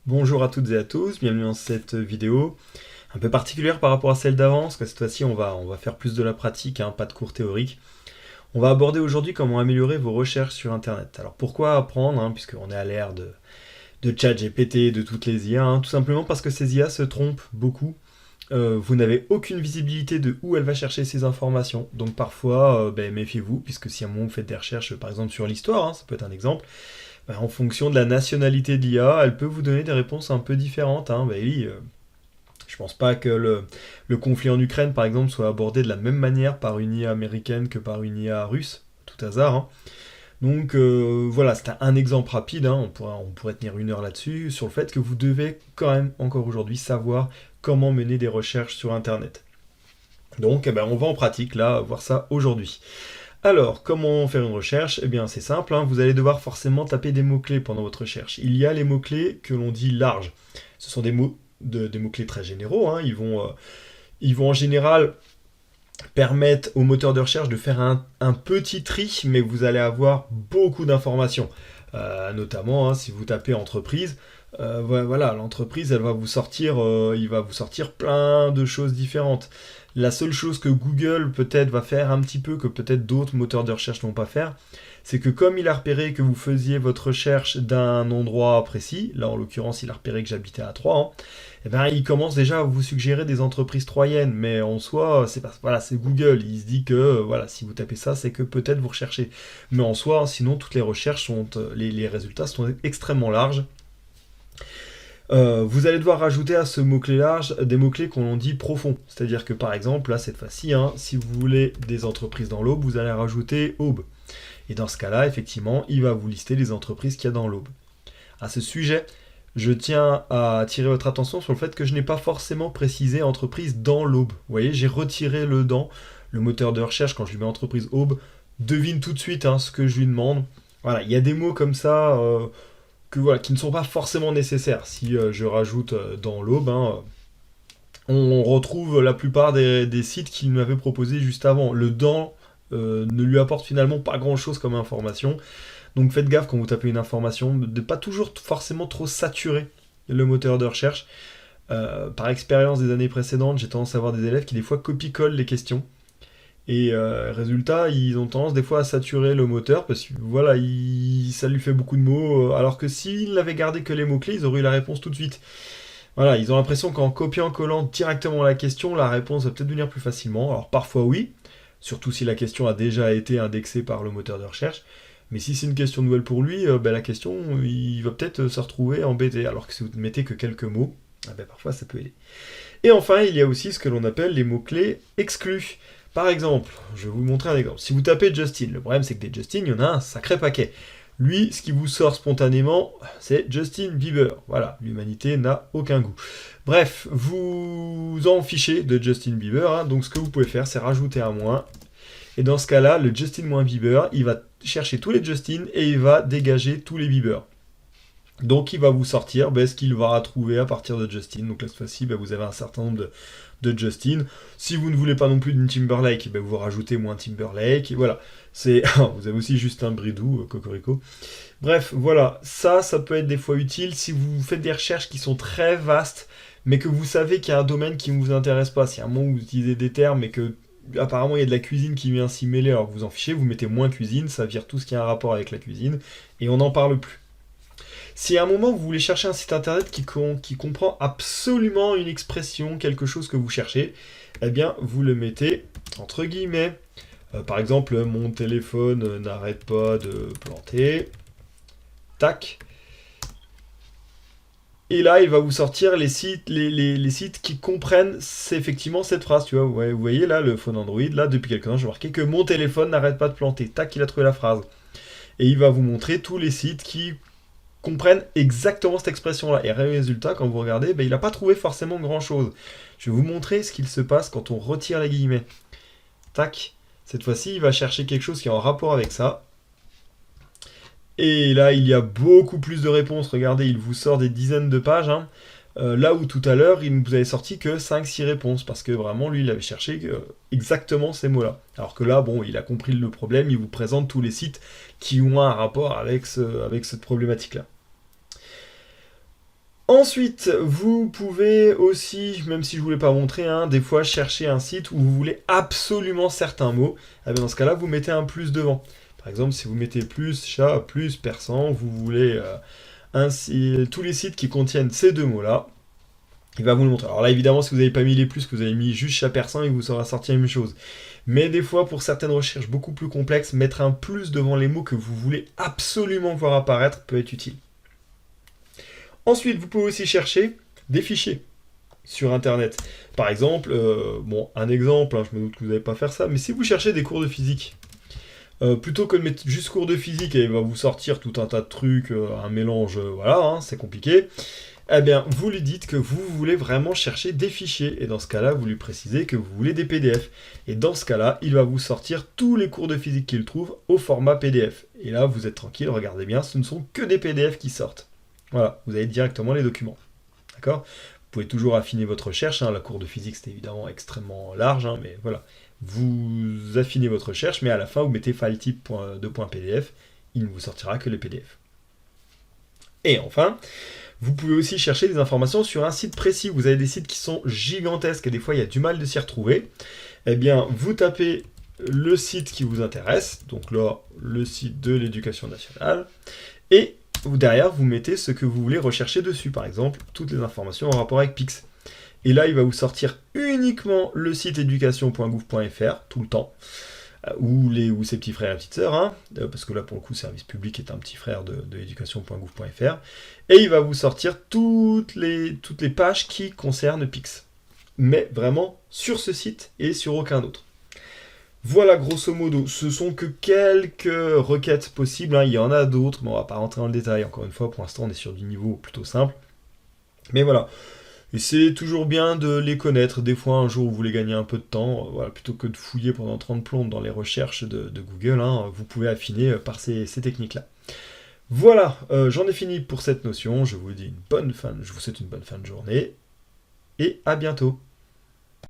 Bonjour à toutes et à tous, bienvenue dans cette vidéo un peu particulière par rapport à celle d'avant, parce que cette fois-ci on va faire plus de la pratique, hein, pas de cours théoriques. On va aborder aujourd'hui comment améliorer vos recherches sur internet. Alors pourquoi apprendre, hein, puisqu'on est à l'ère de ChatGPT, de toutes les IA, hein, tout simplement parce que ces IA se trompent beaucoup. Vous n'avez aucune visibilité de où elle va chercher ces informations, donc parfois méfiez-vous, puisque si à un moment vous faites des recherches par exemple sur l'histoire, hein, ça peut être un exemple, en fonction de la nationalité de l'IA, elle peut vous donner des réponses un peu différentes. Hein. Oui, je pense pas que le conflit en Ukraine, par exemple, soit abordé de la même manière par une IA américaine que par une IA russe, tout hasard. Hein. Donc voilà, c'était un exemple rapide, hein. On pourrait tenir une heure là-dessus, sur le fait que vous devez quand même, encore aujourd'hui, savoir comment mener des recherches sur Internet. Donc on va en pratique, là, voir ça aujourd'hui. Alors, comment faire une recherche? Eh bien, c'est simple, hein, vous allez devoir forcément taper des mots-clés pendant votre recherche. Il y a les mots-clés que l'on dit larges. Ce sont des mots-clés très généraux, hein. Ils vont en général permettre au moteur de recherche de faire un petit tri, mais vous allez avoir beaucoup d'informations. Notamment, hein, si vous tapez entreprise, voilà, l'entreprise, il va vous sortir plein de choses différentes. La seule chose que Google peut-être va faire un petit peu, que peut-être d'autres moteurs de recherche ne vont pas faire, c'est que comme il a repéré que vous faisiez votre recherche d'un endroit précis, là en l'occurrence il a repéré que j'habitais à Troyes, hein, eh ben, il commence déjà à vous suggérer des entreprises troyennes, mais en soi, c'est pas, voilà, c'est Google. Il se dit que voilà, si vous tapez ça, c'est que peut-être vous recherchez. Mais en soi, sinon, toutes les recherches sont, les résultats sont extrêmement larges. Vous allez devoir rajouter à ce mot-clé large des mots-clés qu'on dit profonds. C'est-à-dire que par exemple, là, cette fois-ci, hein, si vous voulez des entreprises dans l'Aube, vous allez rajouter Aube. Et dans ce cas-là, effectivement, il va vous lister les entreprises qu'il y a dans l'Aube. À ce sujet, je tiens à attirer votre attention sur le fait que je n'ai pas forcément précisé entreprise dans l'Aube. Vous voyez, j'ai retiré le dans. Le moteur de recherche, quand je lui mets entreprise Aube, devine tout de suite, hein, ce que je lui demande. Voilà, il y a des mots comme ça voilà, qui ne sont pas forcément nécessaires. Si je rajoute dans l'Aube, hein, on retrouve la plupart des sites qu'il m'avait proposé juste avant. Le dans ne lui apporte finalement pas grand-chose comme information. Donc faites gaffe quand vous tapez une information, de pas toujours forcément trop saturer le moteur de recherche. Par expérience des années précédentes, j'ai tendance à avoir des élèves qui des fois copie-collent les questions. Et résultat, ils ont tendance des fois à saturer le moteur parce que voilà, ça lui fait beaucoup de mots. Alors que s'ils n'avaient gardé que les mots-clés, ils auraient eu la réponse tout de suite. Voilà, ils ont l'impression qu'en copiant-collant directement la question, la réponse va peut-être venir plus facilement. Alors parfois oui, surtout si la question a déjà été indexée par le moteur de recherche. Mais si c'est une question nouvelle pour lui, la question, il va peut-être se retrouver embêté. Alors que si vous ne mettez que quelques mots, parfois ça peut aider. Et enfin, il y a aussi ce que l'on appelle les mots-clés exclus. Par exemple, je vais vous montrer un exemple. Si vous tapez Justin, le problème c'est que des Justin, il y en a un sacré paquet. Lui, ce qui vous sort spontanément, c'est Justin Bieber. Voilà, l'humanité n'a aucun goût. Bref, vous en fichez de Justin Bieber, hein, donc ce que vous pouvez faire, c'est rajouter un moins. Et dans ce cas-là, le Justin-Bieber, il va chercher tous les Justin et il va dégager tous les Bieber. Donc il va vous sortir ce qu'il va trouver à partir de Justin. Donc là, cette fois-ci, vous avez un certain nombre de Justin. Si vous ne voulez pas non plus d'une Timberlake, vous rajoutez moins Timberlake. Et voilà. Vous avez aussi Justin Bridou, Cocorico. Bref, voilà. Ça peut être des fois utile si vous faites des recherches qui sont très vastes, mais que vous savez qu'il y a un domaine qui ne vous intéresse pas. Si à un moment vous utilisez des termes et que apparemment il y a de la cuisine qui vient s'y mêler, alors que vous en fichez, vous mettez moins cuisine, ça vire tout ce qui a un rapport avec la cuisine, et on n'en parle plus. Si à un moment vous voulez chercher un site internet qui comprend absolument une expression, quelque chose que vous cherchez, eh bien vous le mettez entre guillemets. Par exemple, mon téléphone n'arrête pas de planter. Tac. Et là, il va vous sortir les sites, les sites qui comprennent effectivement cette phrase. Tu vois, vous voyez là, le phone Android, là, depuis quelques temps, j'ai marqué que mon téléphone n'arrête pas de planter. Tac, il a trouvé la phrase. Et il va vous montrer tous les sites qui comprennent exactement cette expression-là. Et résultat, quand vous regardez, il n'a pas trouvé forcément grand-chose. Je vais vous montrer ce qu'il se passe quand on retire les guillemets. Tac. Cette fois-ci, il va chercher quelque chose qui est en rapport avec ça. Et là, il y a beaucoup plus de réponses. Regardez, il vous sort des dizaines de pages. Hein. Là où tout à l'heure, il ne vous avait sorti que 5-6 réponses. Parce que vraiment, lui, il avait cherché exactement ces mots-là. Alors que là, il a compris le problème. Il vous présente tous les sites qui ont un rapport avec cette problématique-là. Ensuite, vous pouvez aussi, même si je ne vous l'ai pas montré, hein, des fois chercher un site où vous voulez absolument certains mots. Eh bien, dans ce cas-là, vous mettez un plus devant. Par exemple, si vous mettez plus chat, plus persan, vous voulez tous les sites qui contiennent ces deux mots-là, il va vous le montrer. Alors là, évidemment, si vous n'avez pas mis les plus, que vous avez mis juste chat persan, il vous aura sorti la même chose. Mais des fois, pour certaines recherches beaucoup plus complexes, mettre un plus devant les mots que vous voulez absolument voir apparaître peut être utile. Ensuite, vous pouvez aussi chercher des fichiers sur Internet. Par exemple, un exemple, hein, je me doute que vous n'allez pas faire ça, mais si vous cherchez des cours de physique, plutôt que de mettre juste cours de physique et il va vous sortir tout un tas de trucs, un mélange, voilà, hein, c'est compliqué, eh bien, vous lui dites que vous voulez vraiment chercher des fichiers, et dans ce cas-là, vous lui précisez que vous voulez des PDF. Et dans ce cas-là, il va vous sortir tous les cours de physique qu'il trouve au format PDF. Et là, vous êtes tranquille, regardez bien, ce ne sont que des PDF qui sortent. Voilà, vous avez directement les documents. D'accord ? Vous pouvez toujours affiner votre recherche, hein, la cour de physique c'est évidemment extrêmement large, hein, mais voilà. Vous affinez votre recherche, mais à la fin vous mettez file type de .pdf, il ne vous sortira que les PDF. Et enfin, vous pouvez aussi chercher des informations sur un site précis. Vous avez des sites qui sont gigantesques et des fois il y a du mal de s'y retrouver. Eh bien, vous tapez le site qui vous intéresse, donc là, le site de l'Éducation nationale, et derrière, vous mettez ce que vous voulez rechercher dessus, par exemple, toutes les informations en rapport avec Pix. Et là, il va vous sortir uniquement le site éducation.gouv.fr, tout le temps, ou ses petits frères et petites sœurs, hein, parce que là, pour le coup, Service Public est un petit frère de éducation.gouv.fr, et il va vous sortir toutes les pages qui concernent Pix. Mais vraiment sur ce site et sur aucun autre. Voilà, grosso modo, ce sont que quelques requêtes possibles, hein. Il y en a d'autres, mais on va pas rentrer dans le détail. Encore une fois, pour l'instant, on est sur du niveau plutôt simple. Mais voilà, et c'est toujours bien de les connaître. Des fois, un jour, vous voulez gagner un peu de temps, voilà, plutôt que de fouiller pendant 30 plombes dans les recherches de Google, hein, vous pouvez affiner par ces techniques-là. Voilà, j'en ai fini pour cette notion. Je vous souhaite une bonne fin de journée, et à bientôt.